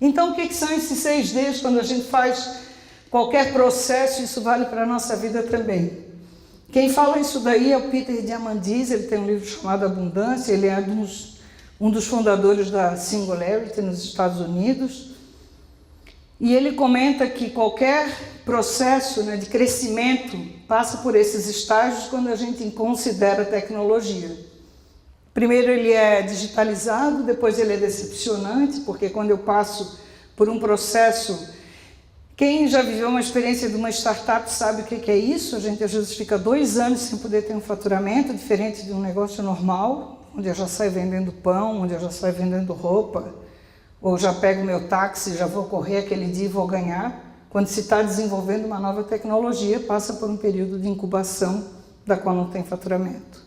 Então, o que são esses 6Ds quando a gente faz qualquer processo? Isso vale para a nossa vida também. Quem fala isso daí é o Peter Diamandis, ele tem um livro chamado Abundância, ele é um dos fundadores da Singularity nos Estados Unidos, e ele comenta que qualquer processo, né, de crescimento passa por esses estágios quando a gente considera a tecnologia. Primeiro ele é digitalizado, depois ele é decepcionante, porque quando eu passo por um processo... Quem já viveu uma experiência de uma startup sabe o que é isso. A gente às vezes fica 2 anos sem poder ter um faturamento, diferente de um negócio normal, onde eu já saio vendendo pão, onde eu já saio vendendo roupa, ou já pego meu táxi, já vou correr aquele dia e vou ganhar. Quando se está desenvolvendo uma nova tecnologia, passa por um período de incubação, da qual não tem faturamento.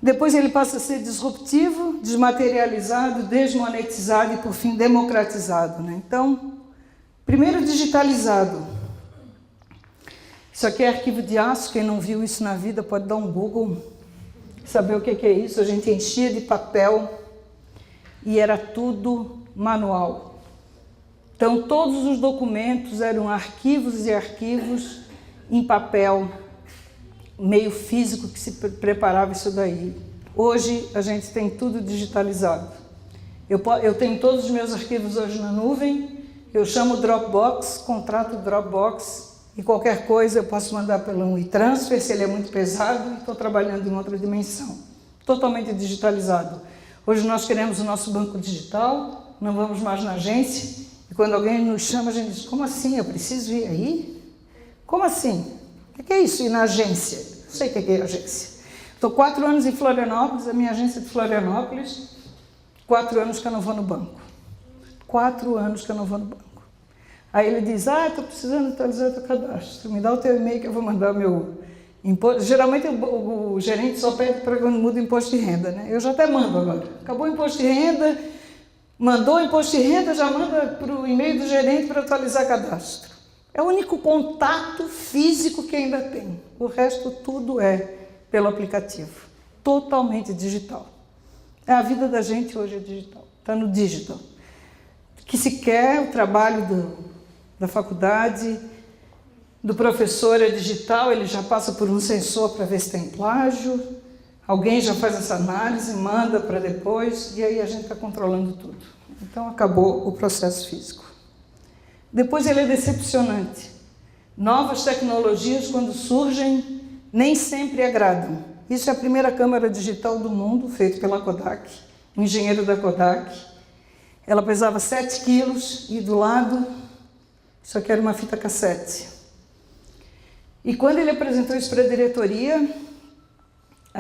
Depois ele passa a ser disruptivo, desmaterializado, desmonetizado e, por fim, democratizado, né? Então, primeiro digitalizado. Isso aqui é arquivo de aço, quem não viu isso na vida pode dar um Google, saber o que é isso. A gente enchia de papel e era tudo manual. Então, todos os documentos eram arquivos e arquivos em papel, meio físico que se preparava isso daí. Hoje, a gente tem tudo digitalizado. Eu tenho todos os meus arquivos hoje na nuvem, eu chamo Dropbox, contrato Dropbox, e qualquer coisa eu posso mandar pelo e-transfer, se ele é muito pesado, e estou trabalhando em outra dimensão. Totalmente digitalizado. Hoje nós queremos o nosso banco digital, não vamos mais na agência, e quando alguém nos chama, a gente diz, como assim? Eu preciso ir aí? Como assim? O que é isso, ir na agência? Não sei o que é agência. Estou 4 anos em Florianópolis, a minha agência de Florianópolis, 4 anos que eu não vou no banco. 4 anos que eu não vou no banco. Aí ele diz, estou precisando atualizar o teu cadastro, me dá o teu e-mail que eu vou mandar o meu imposto. Geralmente o gerente só pede para quando muda o imposto de renda, né? Eu já até mando agora. Acabou o imposto de renda, mandou o imposto de renda, já manda para o e-mail do gerente para atualizar cadastro. É o único contato físico que ainda tem. O resto tudo é pelo aplicativo. Totalmente digital. A vida da gente hoje é digital. Está no digital. Que se quer, o trabalho da faculdade, do professor é digital, ele já passa por um sensor para ver se tem plágio, alguém já faz essa análise, manda para depois, e aí a gente está controlando tudo. Então acabou o processo físico. Depois ele é decepcionante. Novas tecnologias, quando surgem, nem sempre agradam. Isso é a primeira câmera digital do mundo, feita pela Kodak, um engenheiro da Kodak. Ela pesava 7 quilos e do lado, isso aqui era uma fita cassete. E quando ele apresentou isso para a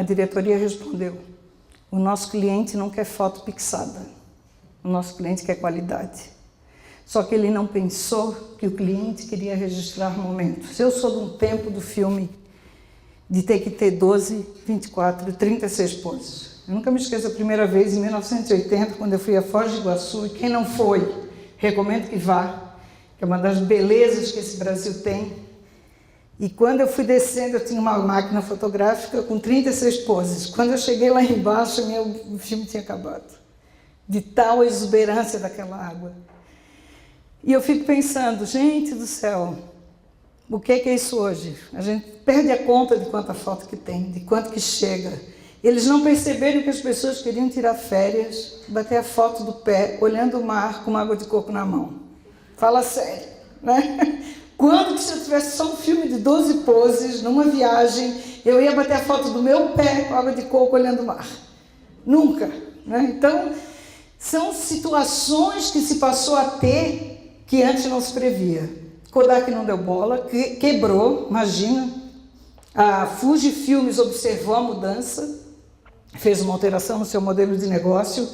diretoria respondeu, o nosso cliente não quer foto pixada, o nosso cliente quer qualidade. Só que ele não pensou que o cliente queria registrar momentos. Eu sou de um tempo do filme de ter que ter 12, 24, 36 poses. Eu nunca me esqueço a primeira vez, em 1980, quando eu fui a Foz do Iguaçu, e quem não foi, recomendo que vá, que é uma das belezas que esse Brasil tem. E quando eu fui descendo, eu tinha uma máquina fotográfica com 36 poses. Quando eu cheguei lá embaixo, o filme tinha acabado. De tal exuberância daquela água. E eu fico pensando, gente do céu, o que é isso hoje? A gente perde a conta de quanta foto que tem, de quanto que chega. Eles não perceberam que as pessoas queriam tirar férias, bater a foto do pé, olhando o mar com água de coco na mão. Fala sério, né? Quando que se eu tivesse só um filme de 12 poses, numa viagem, eu ia bater a foto do meu pé com água de coco olhando o mar? Nunca, né? Então, são situações que se passou a ter que antes não se previa. Kodak não deu bola, quebrou, imagina. A Fujifilm observou a mudança, fez uma alteração no seu modelo de negócio,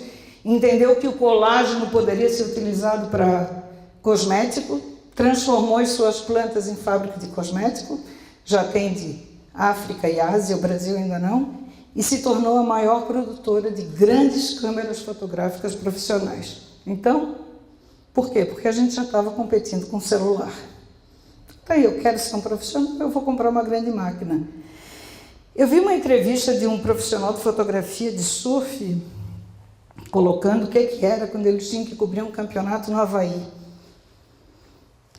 entendeu que o colágeno poderia ser utilizado para cosmético, transformou as suas plantas em fábrica de cosmético, já atende África e Ásia, o Brasil ainda não, e se tornou a maior produtora de grandes câmeras fotográficas profissionais. Então, por quê? Porque a gente já estava competindo com o celular. Aí eu quero ser um profissional, eu vou comprar uma grande máquina. Eu vi uma entrevista de um profissional de fotografia de surf, colocando o que era quando eles tinham que cobrir um campeonato no Havaí.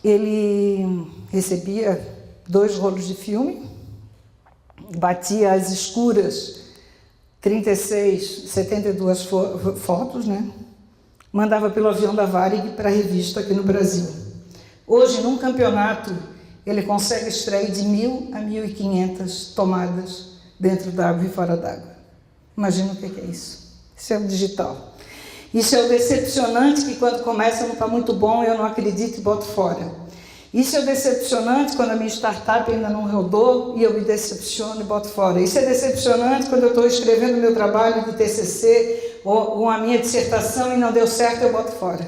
Ele recebia 2 rolos de filme, batia às escuras 36, 72 fotos, né? Mandava pelo avião da Varig para a revista aqui no Brasil. Hoje, num campeonato, ele consegue extrair de 1.000 a 1.500 tomadas dentro d'água e fora d'água. Imagina o que é isso. Isso é o digital. Isso é o decepcionante, que quando começa não está muito bom, eu não acredito e boto fora. Isso é o decepcionante quando a minha startup ainda não rodou e eu me decepciono e boto fora. Isso é decepcionante quando eu estou escrevendo o meu trabalho de TCC ou a minha dissertação e não deu certo, eu boto fora.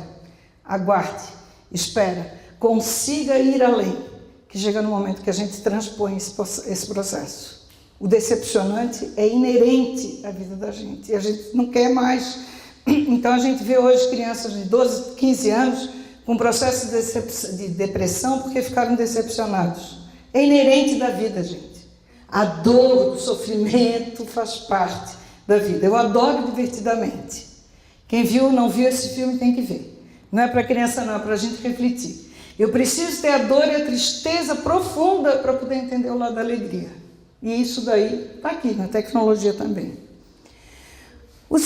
Aguarde, espera, consiga ir além, que chega no momento que a gente transpõe esse processo. O decepcionante é inerente à vida da gente e a gente não quer mais. Então a gente vê hoje crianças de 12, 15 anos com processo de depressão porque ficaram decepcionados. É inerente da vida, gente. A dor, o sofrimento faz parte da vida. Eu adoro Divertidamente. Quem viu ou não viu esse filme tem que ver. Não é para criança não, é para a gente refletir. Eu preciso ter a dor e a tristeza profunda para poder entender o lado da alegria. E isso daí está aqui, na tecnologia também. O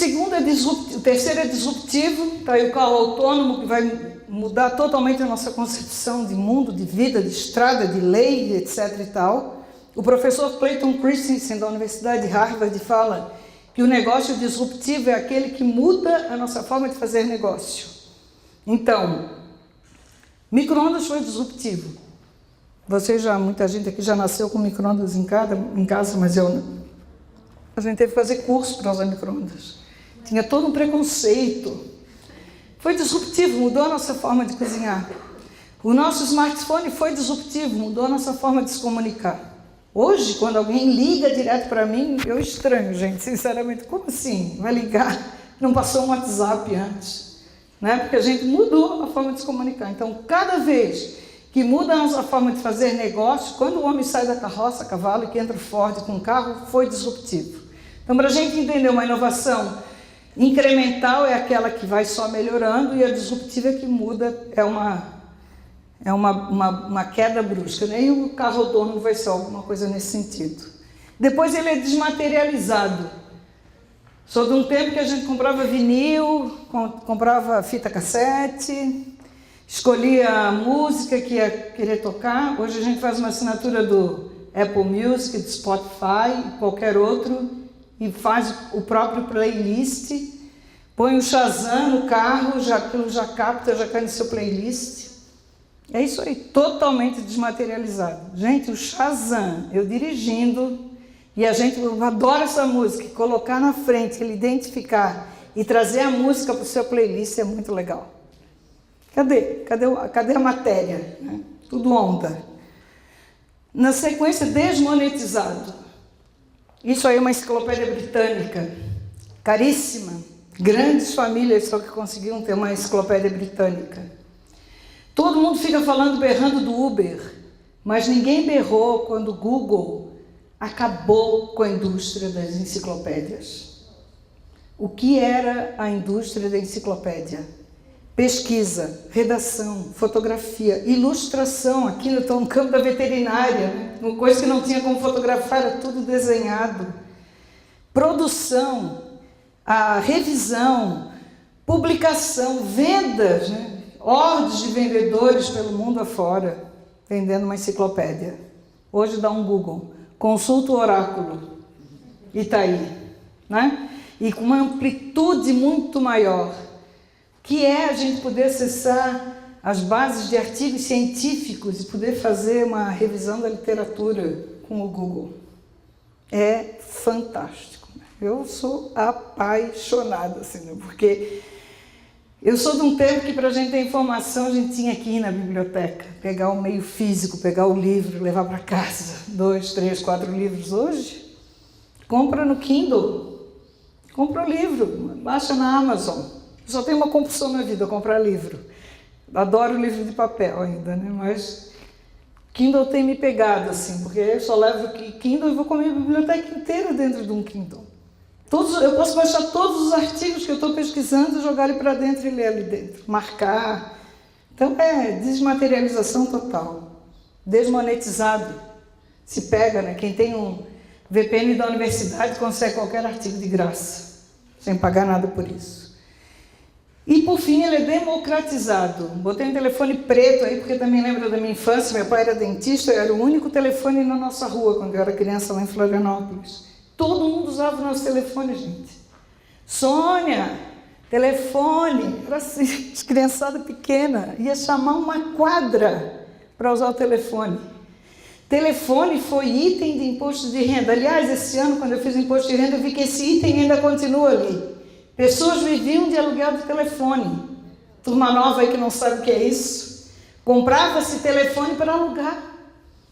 terceiro é disruptivo, está aí o carro autônomo, que vai mudar totalmente a nossa concepção de mundo, de vida, de estrada, de lei, etc. e tal. O professor Clayton Christensen, da Universidade de Harvard, fala que o negócio disruptivo é aquele que muda a nossa forma de fazer negócio. Então, micro-ondas foi disruptivo. Muita gente aqui já nasceu com micro-ondas em casa, mas eu não. A gente teve que fazer curso para usar micro-ondas. Tinha todo um preconceito. Foi disruptivo, mudou a nossa forma de cozinhar. O nosso smartphone foi disruptivo, mudou a nossa forma de se comunicar. Hoje, quando alguém liga direto para mim, eu estranho, gente, sinceramente. Como assim? Vai ligar? Não passou um WhatsApp antes. Né? Porque a gente mudou a forma de se comunicar. Então, cada vez que muda a nossa forma de fazer negócio, quando o homem sai da carroça, cavalo, e que entra Ford com um carro, foi disruptivo. Então, para a gente entender uma inovação incremental é aquela que vai só melhorando e a disruptiva é que muda, é uma queda brusca. Nem o carro autônomo vai ser alguma coisa nesse sentido. Depois ele é desmaterializado. Sou de um tempo que a gente comprava vinil, comprava fita cassete, escolhia a música que ia querer tocar. Hoje a gente faz uma assinatura do Apple Music, do Spotify, qualquer outro, e faz o próprio playlist, põe o Shazam no carro, aquilo já capta, já cai no seu playlist. É isso aí, totalmente desmaterializado. Gente, o Shazam, eu dirigindo, e a gente adora essa música, colocar na frente, ele identificar e trazer a música para o seu playlist é muito legal. Cadê a matéria? Né? Tudo onda. Na sequência, desmonetizado. Isso aí é uma enciclopédia britânica, caríssima. Grandes famílias só que conseguiam ter uma enciclopédia britânica. Todo mundo fica falando, berrando do Uber, mas ninguém berrou quando o Google acabou com a indústria das enciclopédias. O que era a indústria da enciclopédia? Pesquisa, redação, fotografia, ilustração. Aqui eu estou no campo da veterinária, né? Uma coisa que não tinha como fotografar, era tudo desenhado. Produção, a revisão, publicação, vendas, né? Hordes de vendedores pelo mundo afora, vendendo uma enciclopédia. Hoje dá um Google, consulta o oráculo, e está aí, né? E com uma amplitude muito maior, que é a gente poder acessar as bases de artigos científicos e poder fazer uma revisão da literatura com o Google. É fantástico. Eu sou apaixonada, assim, né? Porque eu sou de um tempo que para a gente ter informação a gente tinha que ir na biblioteca, pegar o meio físico, pegar o livro, levar para casa, 2, 3, 4 livros. Hoje, compra no Kindle, compra o livro, baixa na Amazon. Eu só tenho uma compulsão na vida, comprar livro. Adoro livro de papel ainda, né? Mas Kindle tem me pegado, assim, porque eu só levo Kindle e vou com a minha biblioteca inteira dentro de um Kindle. Eu posso baixar todos os artigos que eu estou pesquisando, jogar ele para dentro e ler ali dentro, marcar. Então é desmaterialização total, desmonetizado. Se pega, né? Quem tem um VPN da universidade consegue qualquer artigo de graça, sem pagar nada por isso. E por fim ele é democratizado. Botei um telefone preto aí, porque também lembro da minha infância, meu pai era dentista, era o único telefone na nossa rua, quando eu era criança lá em Florianópolis. Todo mundo usava o nosso telefone, gente. Sônia, telefone, era assim, criançada pequena, ia chamar uma quadra para usar o telefone. Telefone foi item de imposto de renda. Aliás, esse ano, quando eu fiz imposto de renda, eu vi que esse item ainda continua ali. Pessoas viviam de aluguel de telefone. Turma nova aí que não sabe o que é isso. Comprava-se telefone para alugar,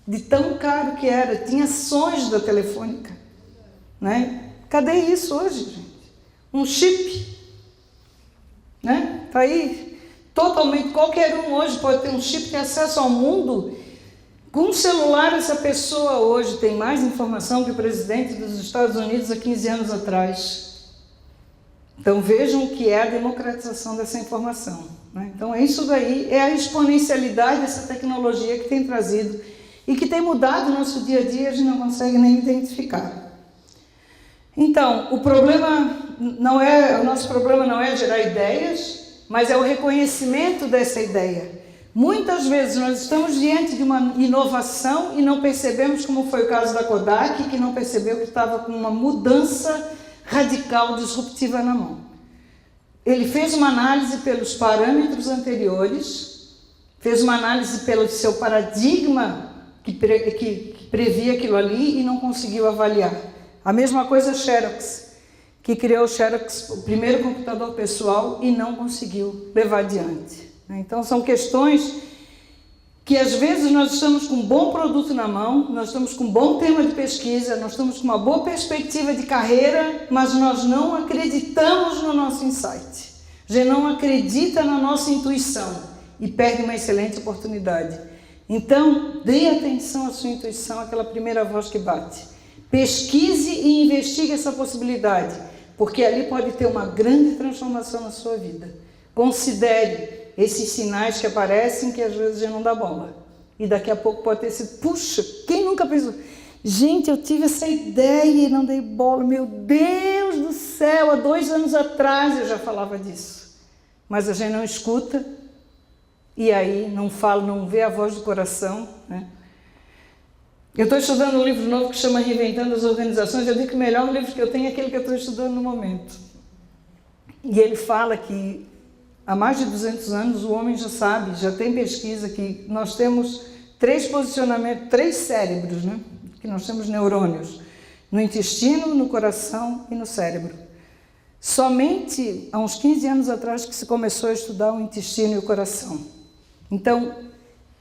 de tão caro que era. Tinha ações da Telefônica, né? Cadê isso hoje, gente? Um chip, né? Está aí totalmente, qualquer um hoje pode ter um chip, ter acesso ao mundo. Com o celular, essa pessoa hoje tem mais informação que o presidente dos Estados Unidos há 15 anos atrás. Então vejam o que é a democratização dessa informação, né? Então é isso daí, é a exponencialidade dessa tecnologia que tem trazido e que tem mudado o nosso dia a dia, a gente não consegue nem identificar. Então, o nosso problema não é gerar ideias, mas é o reconhecimento dessa ideia. Muitas vezes nós estamos diante de uma inovação e não percebemos, como foi o caso da Kodak, que não percebeu que estava com uma mudança radical, disruptiva na mão. Ele fez uma análise pelos parâmetros anteriores, fez uma análise pelo seu paradigma que previa aquilo ali e não conseguiu avaliar. A mesma coisa Xerox, que criou o Xerox, o primeiro computador pessoal, e não conseguiu levar adiante. Então são questões que às vezes nós estamos com um bom produto na mão, nós estamos com um bom tema de pesquisa, nós estamos com uma boa perspectiva de carreira, mas nós não acreditamos no nosso insight. A gente não acredita na nossa intuição e perde uma excelente oportunidade. Então, dê atenção à sua intuição, aquela primeira voz que bate. Pesquise e investigue essa possibilidade, porque ali pode ter uma grande transformação na sua vida. Considere esses sinais que aparecem, que às vezes já não dá bola. E daqui a pouco pode ter sido, puxa, quem nunca pensou? Gente, eu tive essa ideia e não dei bola. Meu Deus do céu, há 2 anos atrás eu já falava disso. Mas a gente não escuta e aí não fala, não vê a voz do coração, né? Eu estou estudando um livro novo que chama Reinventando as Organizações. Eu digo que o melhor livro que eu tenho é aquele que eu estou estudando no momento. E ele fala que há mais de 200 anos o homem já sabe, já tem pesquisa que nós temos 3 posicionamentos, 3 cérebros, né? Que nós temos neurônios, no intestino, no coração e no cérebro. Somente há uns 15 anos atrás que se começou a estudar o intestino e o coração. Então,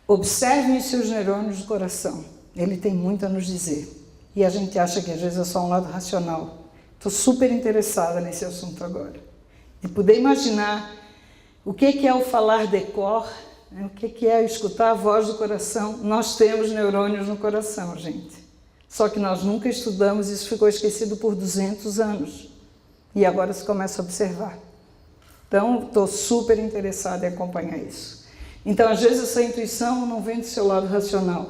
observem os seus neurônios do coração, ele tem muito a nos dizer. E a gente acha que às vezes é só um lado racional. Estou super interessada nesse assunto agora. De poder imaginar o que é o falar de cor, né? O que é escutar a voz do coração. Nós temos neurônios no coração, gente. Só que nós nunca estudamos, isso ficou esquecido por 200 anos. E agora se começa a observar. Então, estou super interessada em acompanhar isso. Então, às vezes, essa intuição não vem do seu lado racional.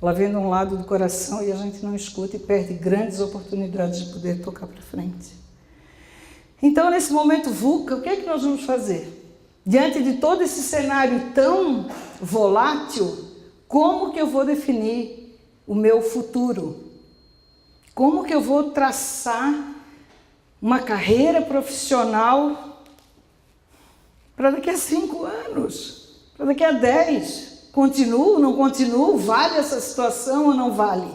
Ela vem de um lado do coração e a gente não escuta e perde grandes oportunidades de poder tocar para frente. Então, nesse momento VUCA, o que é que nós vamos fazer? Diante de todo esse cenário tão volátil, como que eu vou definir o meu futuro? Como que eu vou traçar uma carreira profissional para daqui a 5 anos, para daqui a 10? Continuo, não continuo? Vale essa situação ou não vale?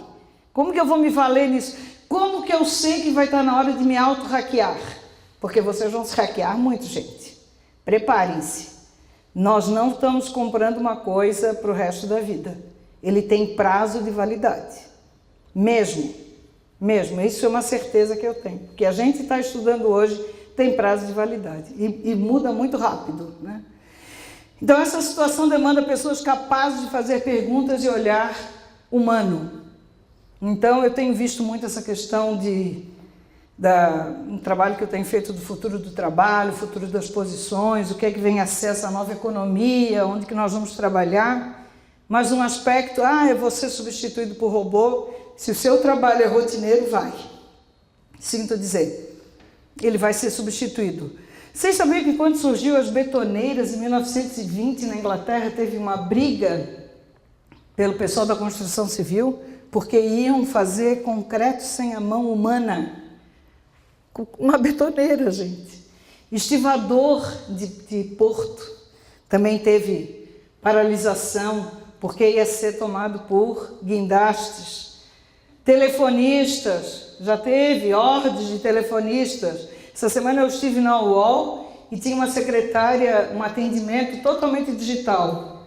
Como que eu vou me valer nisso? Como que eu sei que vai estar na hora de me auto-hackear? Porque vocês vão se hackear muito, gente. Preparem-se. Nós não estamos comprando uma coisa para o resto da vida. Ele tem prazo de validade. Mesmo. Isso é uma certeza que eu tenho. Porque a gente está estudando hoje tem prazo de validade. E muda muito rápido, né? Então, essa situação demanda pessoas capazes de fazer perguntas e olhar humano. Então, eu tenho visto muito essa questão um trabalho que eu tenho feito do futuro do trabalho, futuro das posições, o que é que vem a ser essa nova economia, onde que nós vamos trabalhar. Mas um aspecto, eu vou ser substituído por robô. Se o seu trabalho é rotineiro, vai. Sinto dizer, ele vai ser substituído. Vocês sabiam que quando surgiu as betoneiras em 1920 na Inglaterra, teve uma briga pelo pessoal da construção civil, porque iam fazer concreto sem a mão humana. Uma betoneira, gente. Estivador de porto também teve paralisação, porque ia ser tomado por guindastes. Telefonistas, já teve hordes de telefonistas. Essa semana eu estive na UOL e tinha uma secretária, um atendimento totalmente digital.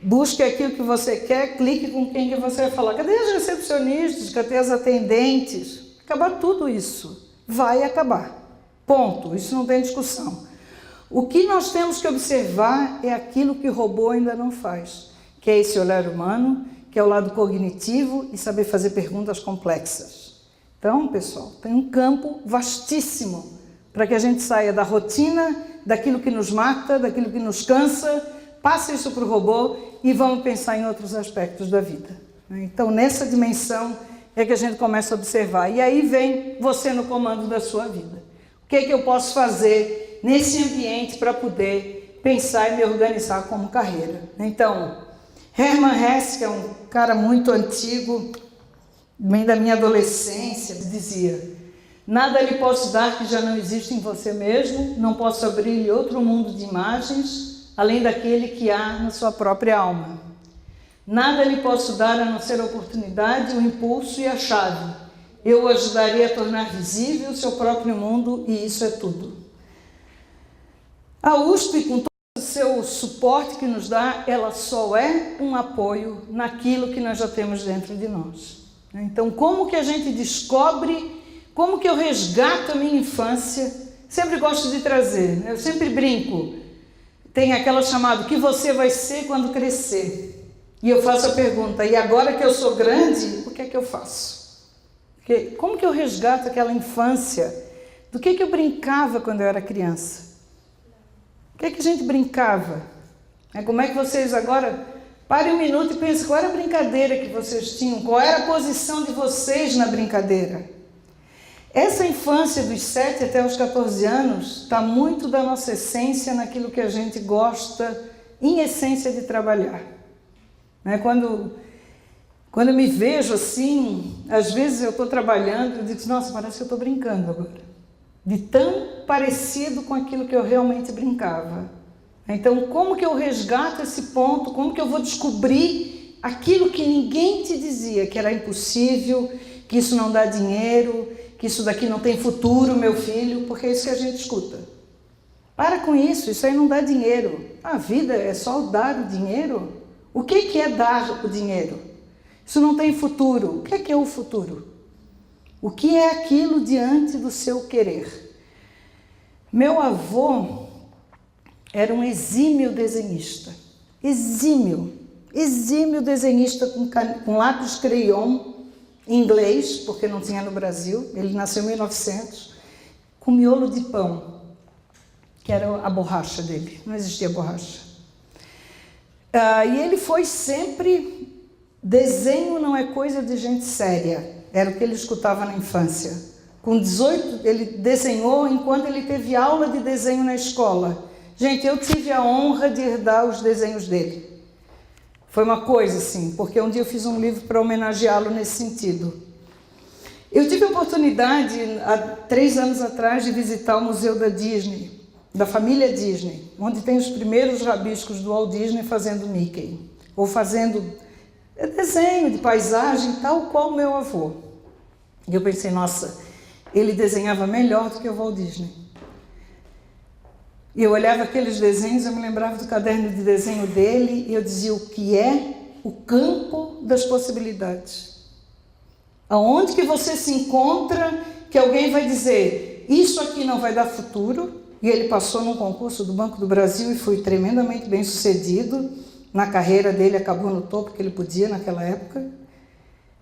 Busque aquilo que você quer, clique com quem que você vai falar. Cadê as recepcionistas? Cadê as atendentes? Acabar tudo isso. Vai acabar. Ponto. Isso não tem discussão. O que nós temos que observar é aquilo que o robô ainda não faz, que é esse olhar humano, que é o lado cognitivo e saber fazer perguntas complexas. Então, pessoal, tem um campo vastíssimo para que a gente saia da rotina, daquilo que nos mata, daquilo que nos cansa, passe isso para o robô e vamos pensar em outros aspectos da vida. Então, nessa dimensão é que a gente começa a observar. E aí vem você no comando da sua vida. O que é que eu posso fazer nesse ambiente para poder pensar e me organizar como carreira? Então, Hermann Hesse, que é um cara muito antigo, bem da minha adolescência, dizia: nada lhe posso dar que já não existe em você mesmo, não posso abrir-lhe outro mundo de imagens, além daquele que há na sua própria alma. Nada lhe posso dar a não ser a oportunidade, o impulso e a chave. Eu o ajudaria a tornar visível o seu próprio mundo e isso é tudo. A USP, com todo o seu suporte que nos dá, ela só é um apoio naquilo que nós já temos dentro de nós. Então, como que a gente descobre, como que eu resgato a minha infância? Sempre gosto de trazer, eu sempre brinco. Tem aquela chamada, o que você vai ser quando crescer? E eu faço a pergunta, e agora que eu sou grande, o que é que eu faço? Como que eu resgato aquela infância? Do que eu brincava quando eu era criança? O que é que a gente brincava? Como é que vocês agora... Parem um minuto e pensem qual era a brincadeira que vocês tinham, qual era a posição de vocês na brincadeira. Essa infância dos 7 até os 14 anos está muito da nossa essência naquilo que a gente gosta, em essência, de trabalhar. Quando eu me vejo assim, às vezes eu estou trabalhando e digo, nossa, parece que eu estou brincando agora. De tão parecido com aquilo que eu realmente brincava. Então, como que eu resgato esse ponto? Como que eu vou descobrir aquilo que ninguém te dizia, que era impossível, que isso não dá dinheiro, que isso daqui não tem futuro, meu filho, porque é isso que a gente escuta. Para com isso, isso aí não dá dinheiro. A vida é só dar o dinheiro? O que é dar o dinheiro? Isso não tem futuro. O que é o futuro? O que é aquilo diante do seu querer? Meu avô era um exímio desenhista, exímio desenhista com lápis crayon em inglês, porque não tinha no Brasil, ele nasceu em 1900, com miolo de pão, que era a borracha dele, não existia borracha. E ele foi sempre, desenho não é coisa de gente séria, era o que ele escutava na infância. Com 18, ele desenhou enquanto ele teve aula de desenho na escola. Gente, eu tive a honra de herdar os desenhos dele. Foi uma coisa assim, porque um dia eu fiz um livro para homenageá-lo nesse sentido. Eu tive a oportunidade, há 3 anos atrás, de visitar o Museu da Disney, da família Disney, onde tem os primeiros rabiscos do Walt Disney fazendo Mickey, ou fazendo desenho de paisagem, tal qual o meu avô. E eu pensei, nossa, ele desenhava melhor do que o Walt Disney. E eu olhava aqueles desenhos, eu me lembrava do caderno de desenho dele, e eu dizia o que é o campo das possibilidades. Aonde que você se encontra que alguém vai dizer, isso aqui não vai dar futuro, e ele passou num concurso do Banco do Brasil e foi tremendamente bem sucedido, na carreira dele acabou no topo que ele podia naquela época,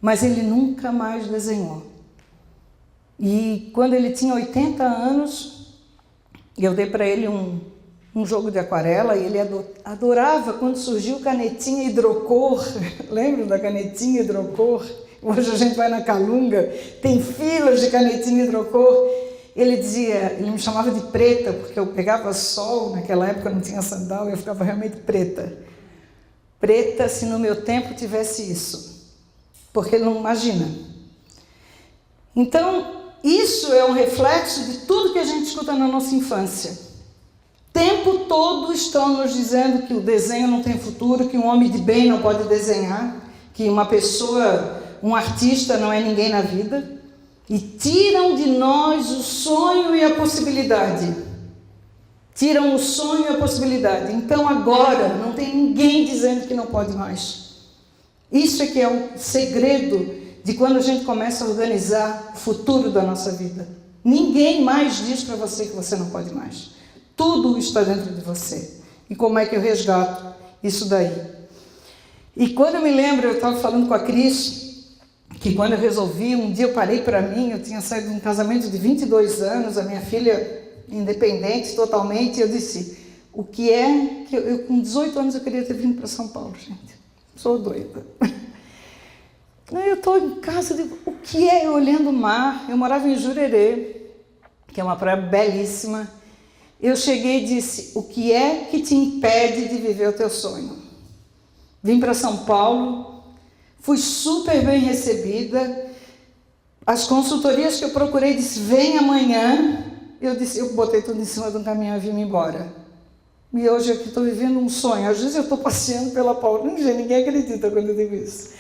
mas ele nunca mais desenhou. E quando ele tinha 80 anos, eu dei para ele um jogo de aquarela e ele adorava quando surgiu canetinha hidrocor. Lembram da canetinha hidrocor? Hoje a gente vai na Calunga, tem filas de canetinha hidrocor. Ele me chamava de preta, porque eu pegava sol, naquela época não tinha sandal, eu ficava realmente preta. Preta se no meu tempo tivesse isso, porque ele não imagina. Então, isso é um reflexo de tudo que a gente escuta na nossa infância. O tempo todo estão nos dizendo que o desenho não tem futuro, que um homem de bem não pode desenhar, que uma pessoa, um artista não é ninguém na vida, e tiram de nós o sonho e a possibilidade. Tiram o sonho e a possibilidade. Então agora não tem ninguém dizendo que não pode mais. Isso é que é o segredo de quando a gente começa a organizar o futuro da nossa vida. Ninguém mais diz para você que você não pode mais. Tudo está dentro de você. E como é que eu resgato isso daí? E quando eu me lembro, eu estava falando com a Cris, que quando eu resolvi, um dia eu parei para mim, eu tinha saído de um casamento de 22 anos, a minha filha independente totalmente, e eu disse, o que é que eu com 18 anos eu queria ter vindo para São Paulo, gente. Sou doida. Eu estou em casa, digo, o que é? Eu olhando o mar, eu morava em Jurerê, que é uma praia belíssima. Eu cheguei e disse, o que é que te impede de viver o teu sonho? Vim para São Paulo, fui super bem recebida. As consultorias que eu procurei disse, vem amanhã. Eu botei tudo em cima de um caminhão e vim embora. E hoje aqui estou vivendo um sonho. Às vezes eu estou passeando pela Paulista, ninguém acredita quando eu digo isso.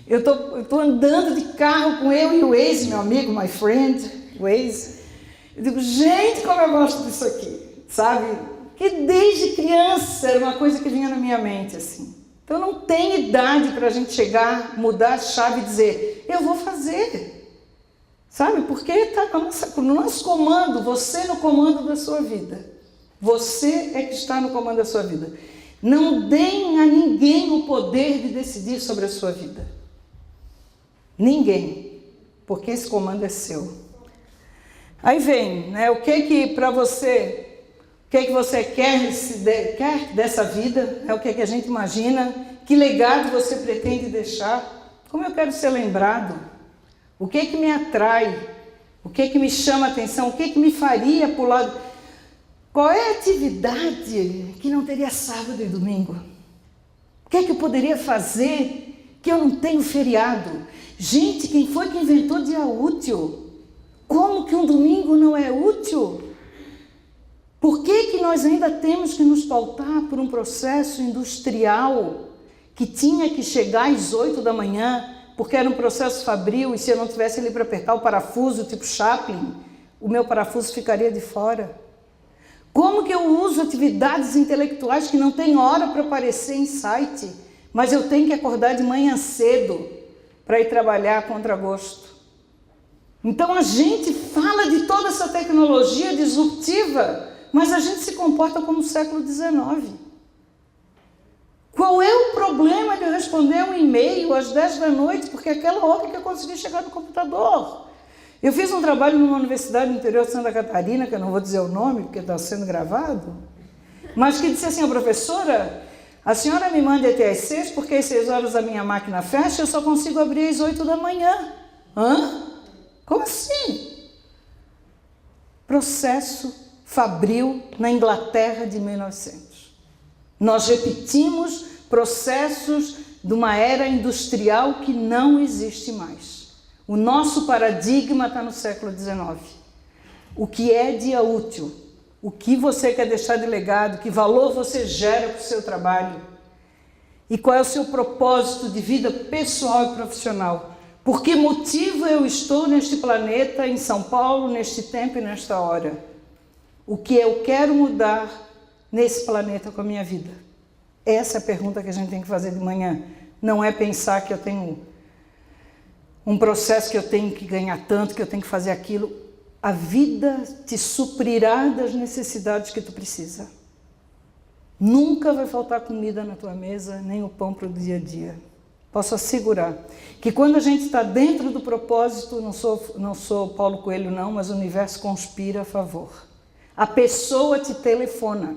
Eu estou andando de carro com eu e o Waze, meu amigo, my friend, Waze. Eu digo, gente, como eu gosto disso aqui, sabe? Que desde criança era uma coisa que vinha na minha mente, assim. Então não tem idade para a gente chegar, mudar a chave e dizer, eu vou fazer. Sabe? Porque está no nosso comando, você no comando da sua vida. Você é que está no comando da sua vida. Não deem a ninguém o poder de decidir sobre a sua vida. Ninguém. Porque esse comando é seu. Aí vem, né? O que para você, o que você quer dessa vida? É o que a gente imagina? Que legado você pretende deixar? Como eu quero ser lembrado? O que me atrai? O que me chama a atenção? O que me faria pular? Qual é a atividade que não teria sábado e domingo? O que eu poderia fazer que eu não tenho feriado? Gente, quem foi que inventou dia útil? Como que um domingo não é útil? Por que nós ainda temos que nos pautar por um processo industrial que tinha que chegar às 8 da manhã, porque era um processo fabril, e se eu não tivesse ali para apertar o parafuso, tipo Chaplin, o meu parafuso ficaria de fora? Como que eu uso atividades intelectuais que não tem hora para aparecer em site, mas eu tenho que acordar de manhã cedo para ir trabalhar a contragosto? Então a gente fala de toda essa tecnologia disruptiva, mas a gente se comporta como no século XIX. Qual é o problema de eu responder um e-mail às 10 da noite, porque é aquela hora que eu consegui chegar no computador? Eu fiz um trabalho numa universidade no interior de Santa Catarina, que eu não vou dizer o nome, porque está sendo gravado, mas que disse assim, professora, a senhora me manda até às 6, porque às 6 horas a minha máquina fecha, eu só consigo abrir às 8 da manhã. Hã? Como assim? Processo fabril na Inglaterra de 1900. Nós repetimos processos de uma era industrial que não existe mais. O nosso paradigma está no século XIX. O que é dia útil? O que você quer deixar de legado? Que valor você gera para o seu trabalho? E qual é o seu propósito de vida pessoal e profissional? Por que motivo eu estou neste planeta, em São Paulo, neste tempo e nesta hora? O que eu quero mudar nesse planeta com a minha vida? Essa é a pergunta que a gente tem que fazer de manhã. Não é pensar que eu tenho um processo que eu tenho que ganhar tanto, que eu tenho que fazer aquilo. A vida te suprirá das necessidades que tu precisa. Nunca vai faltar comida na tua mesa, nem o pão para o dia a dia. Posso assegurar que quando a gente está dentro do propósito, não sou Paulo Coelho não, mas o universo conspira a favor. A pessoa te telefona.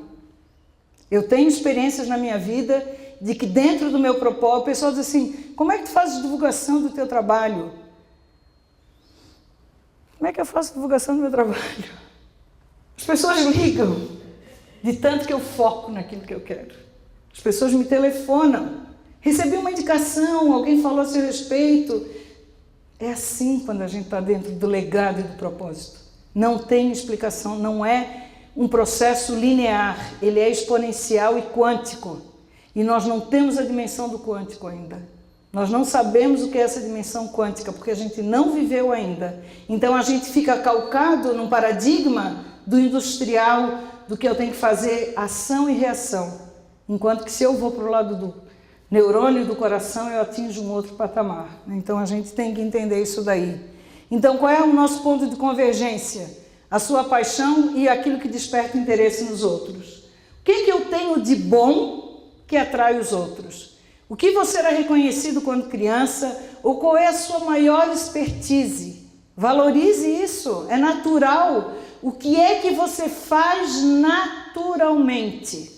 Eu tenho experiências na minha vida de que dentro do meu propósito, a pessoa diz assim, como é que tu fazes divulgação do teu trabalho? Como é que eu faço divulgação do meu trabalho? As pessoas ligam, de tanto que eu foco naquilo que eu quero. As pessoas me telefonam. Recebi uma indicação, alguém falou a seu respeito. É assim quando a gente está dentro do legado e do propósito. Não tem explicação, não é um processo linear, ele é exponencial e quântico. E nós não temos a dimensão do quântico ainda. Nós não sabemos o que é essa dimensão quântica, porque a gente não viveu ainda. Então a gente fica calcado num paradigma do industrial, do que eu tenho que fazer ação e reação. Enquanto que se eu vou para o lado do neurônio do coração, eu atinjo um outro patamar. Então a gente tem que entender isso daí. Então qual é o nosso ponto de convergência? A sua paixão e aquilo que desperta interesse nos outros. O que eu tenho de bom que atrai os outros? O que você era reconhecido quando criança? Ou qual é a sua maior expertise? Valorize isso, é natural. O que é que você faz naturalmente?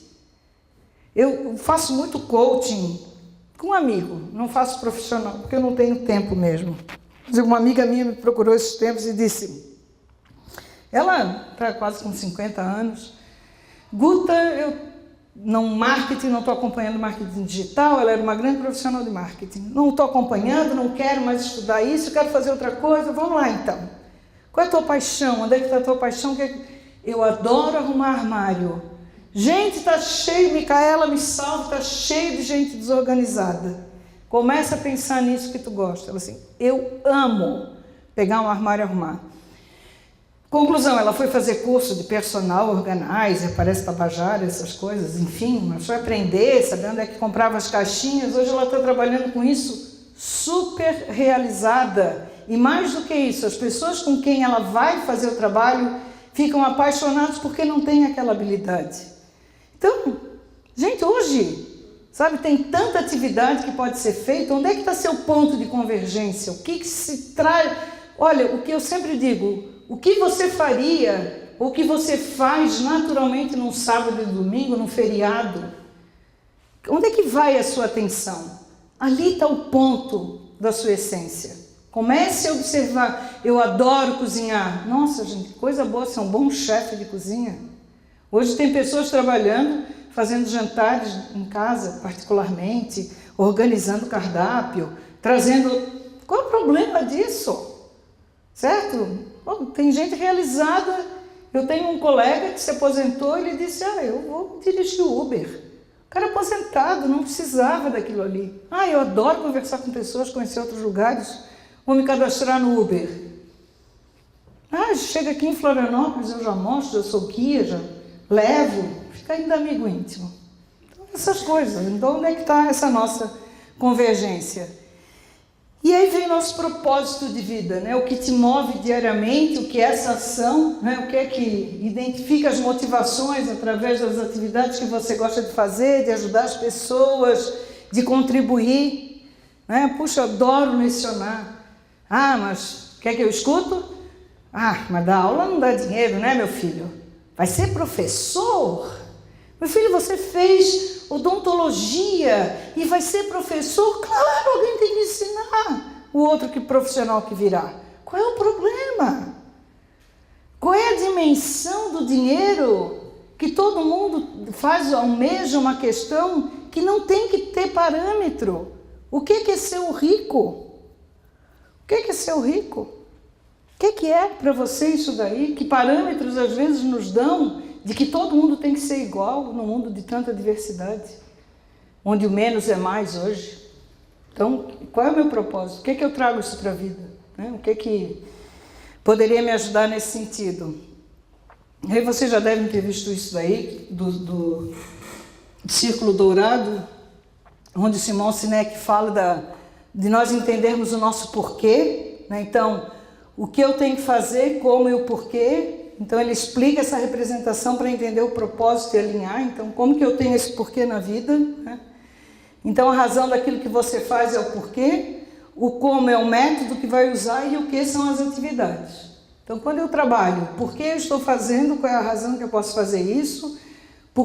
Eu faço muito coaching com um amigo, não faço profissional, porque eu não tenho tempo mesmo. Mas uma amiga minha me procurou esses tempos e disse, ela está quase com 50 anos, Guta, eu marketing, não estou acompanhando marketing digital, ela era uma grande profissional de marketing, não estou acompanhando, não quero mais estudar isso, quero fazer outra coisa, vamos lá então. Qual é a tua paixão? Onde é que está a tua paixão? Eu adoro arrumar armário. Gente, está cheio, Micaela, me salva, está cheio de gente desorganizada. Começa a pensar nisso que tu gosta. Ela assim, eu amo pegar um armário e arrumar. Conclusão, ela foi fazer curso de personal organizer, parece Tabajara, essas coisas, enfim, mas foi aprender, saber onde é que comprava as caixinhas. Hoje ela está trabalhando com isso, super realizada. E mais do que isso, as pessoas com quem ela vai fazer o trabalho ficam apaixonadas porque não têm aquela habilidade. Então, gente, hoje, sabe, tem tanta atividade que pode ser feita. Onde é que está seu ponto de convergência? O que se traz? Olha, o que eu sempre digo, o que você faria, ou o que você faz naturalmente num sábado e domingo, num feriado? Onde é que vai a sua atenção? Ali está o ponto da sua essência. Comece a observar. Eu adoro cozinhar. Nossa, gente, coisa boa ser um bom chefe de cozinha. Hoje tem pessoas trabalhando, fazendo jantares em casa, particularmente, organizando cardápio, trazendo... Qual é o problema disso? Certo? Bom, tem gente realizada. Eu tenho um colega que se aposentou e ele disse, eu vou dirigir o Uber. O cara aposentado, não precisava daquilo ali. Eu adoro conversar com pessoas, conhecer outros lugares, vou me cadastrar no Uber. Chega aqui em Florianópolis, eu já mostro, eu sou guia, já levo, fica ainda amigo íntimo. Então, essas coisas. Então, onde é que está essa nossa convergência? E aí vem nosso propósito de vida, né? O que te move diariamente, o que é essa ação, né? O que é que identifica as motivações através das atividades que você gosta de fazer, de ajudar as pessoas, de contribuir, né? Puxa, eu adoro lecionar. Mas quer que eu escuto? Mas dar aula não dá dinheiro, né, meu filho? Vai ser professor? Meu filho, você fez odontologia e vai ser professor? Claro, alguém tem que ensinar o outro profissional que virá. Qual é o problema? Qual é a dimensão do dinheiro que todo mundo almeja uma questão que não tem que ter parâmetro? O que é ser o rico? O que é ser o rico? O que é para você isso daí? Que parâmetros às vezes nos dão de que todo mundo tem que ser igual no mundo de tanta diversidade, onde o menos é mais hoje. Então, qual é o meu propósito? O que é que eu trago isso para a vida? O que é que poderia me ajudar nesse sentido? E aí vocês já devem ter visto isso daí, do Círculo Dourado, onde Simão Sinek fala de nós entendermos o nosso porquê, né? Então, o que eu tenho que fazer, como e o porquê. Então ele explica essa representação para entender o propósito e alinhar. Então, como que eu tenho esse porquê na vida, né? Então, a razão daquilo que você faz é o porquê, o como é o método que vai usar e o que são as atividades. Então, quando eu trabalho, por que eu estou fazendo, qual é a razão que eu posso fazer isso,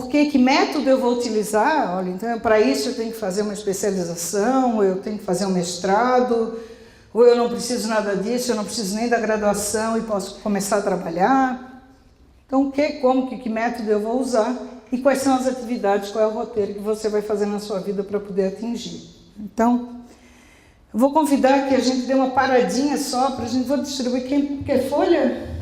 que método eu vou utilizar, olha, então para isso eu tenho que fazer uma especialização, ou eu tenho que fazer um mestrado, ou eu não preciso nada disso, eu não preciso nem da graduação e posso começar a trabalhar. Então, o que, como, que método eu vou usar e quais são as atividades, qual é o roteiro que você vai fazer na sua vida para poder atingir. Então, eu vou convidar que a gente dê uma paradinha só, para a gente, vou distribuir, quem quer folha?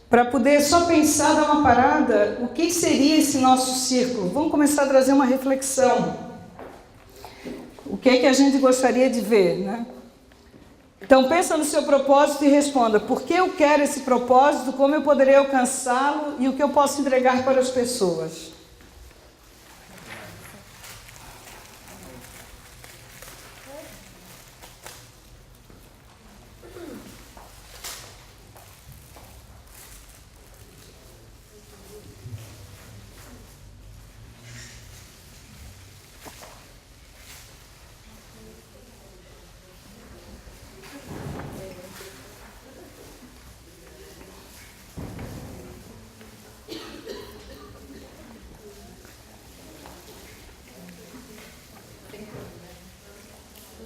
Para poder só pensar, dar uma parada, o que seria esse nosso círculo? Vamos começar a trazer uma reflexão. O que é que a gente gostaria de ver, né? Então, pensa no seu propósito e responda, por que eu quero esse propósito, como eu poderei alcançá-lo e o que eu posso entregar para as pessoas?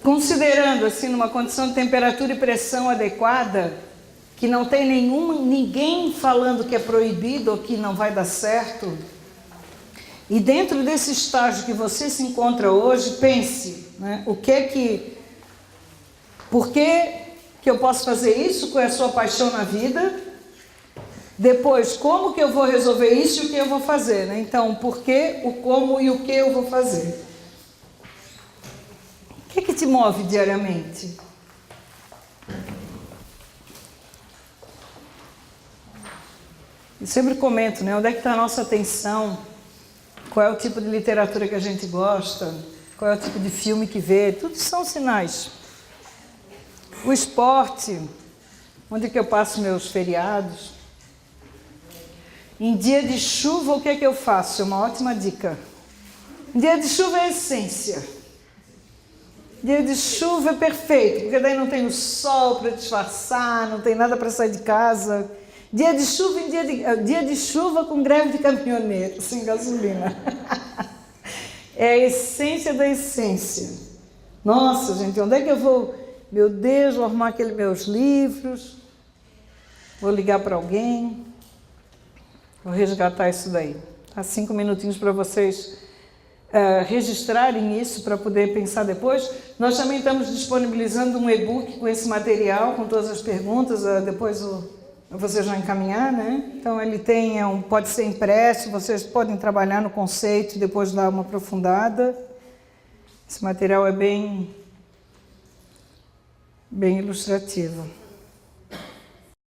Considerando assim numa condição de temperatura e pressão adequada, que não tem ninguém falando que é proibido ou que não vai dar certo, e dentro desse estágio que você se encontra hoje, pense, né, por que eu posso fazer isso, qual é a sua paixão na vida, depois como que eu vou resolver isso e o que eu vou fazer, né? Então, por que, o como e o que eu vou fazer. O que te move diariamente? Eu sempre comento, né? Onde é que está a nossa atenção? Qual é o tipo de literatura que a gente gosta? Qual é o tipo de filme que vê? Tudo são sinais. O esporte, onde é que eu passo meus feriados? Em dia de chuva, o que é que eu faço? É uma ótima dica. Em dia de chuva é a essência. Dia de chuva é perfeito, porque daí não tem o sol para disfarçar, não tem nada para sair de casa. Dia de chuva dia de chuva com greve de caminhoneiro, sem gasolina. É a essência da essência. Nossa, gente, onde é que eu vou? Meu Deus, vou arrumar aqueles meus livros, vou ligar para alguém, vou resgatar isso daí. Há 5 minutinhos para vocês registrarem isso para poder pensar depois. Nós também estamos disponibilizando um e-book com esse material, com todas as perguntas, depois vocês vão encaminhar, né? Então ele pode ser impresso, vocês podem trabalhar no conceito e depois dar uma aprofundada. Esse material é bem ilustrativo.